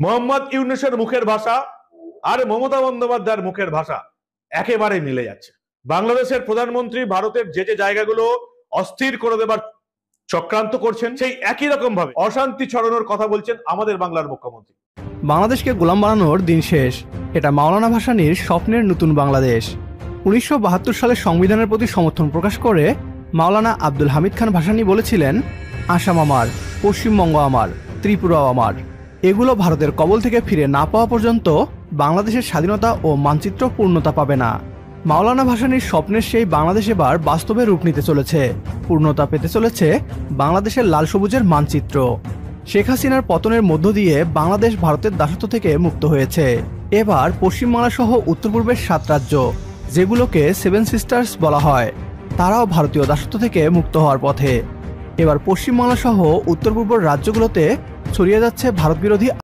মোহাম্মদ ইউনূসের মুখের ভাষা আর মমতা বন্দ্যোপাধ্যায়ের মুখের ভাষা একেবারে মিলে যাচ্ছে। বাংলাদেশের প্রধানমন্ত্রী ভারতের যে যে জায়গাগুলো অস্থির করে দেবার চক্রান্ত করছেন, সেই একই রকম ভাবে অশান্তি ছড়ানোর কথা বলছেন আমাদের বাংলার মুখ্যমন্ত্রী। বাংলাদেশকে গোলাম বানানোর দিন শেষ, এটা মাওলানা ভাসানীর স্বপ্নের নতুন বাংলাদেশ। 1972 সালে সংবিধানের প্রতি সমর্থন প্রকাশ করে মাওলানা আব্দুল হামিদ খান ভাসানী বলেছিলেন, আসাম আমার, পশ্চিমবঙ্গ আমার, ত্রিপুরাও আমার। এগুলো ভারতের কবল থেকে ফিরে না পাওয়া পর্যন্ত বাংলাদেশের স্বাধীনতা ও মানচিত্র পূর্ণতা পাবে না। মাওলানা ভাসানীর স্বপ্নের সেই বাংলাদেশ এবার বাস্তবে রূপ নিতে চলেছে, পূর্ণতা পেতে চলেছে বাংলাদেশের লাল সবুজের মানচিত্র। শেখ হাসিনার পতনের মধ্য দিয়ে বাংলাদেশ ভারতের দাসত্ব থেকে মুক্ত হয়েছে। এবার পশ্চিমবাংলা সহ উত্তর পূর্বের 7 রাজ্য, যেগুলোকে 7 সিস্টার্স বলা হয়, তারাও ভারতীয় দাসত্ব থেকে মুক্ত হওয়ার পথে। এবার পশ্চিমবাংলা সহ উত্তর পূর্ব রাজ্যগুলোতে ছড়িয়ে যাচ্ছে ভারত বিরোধী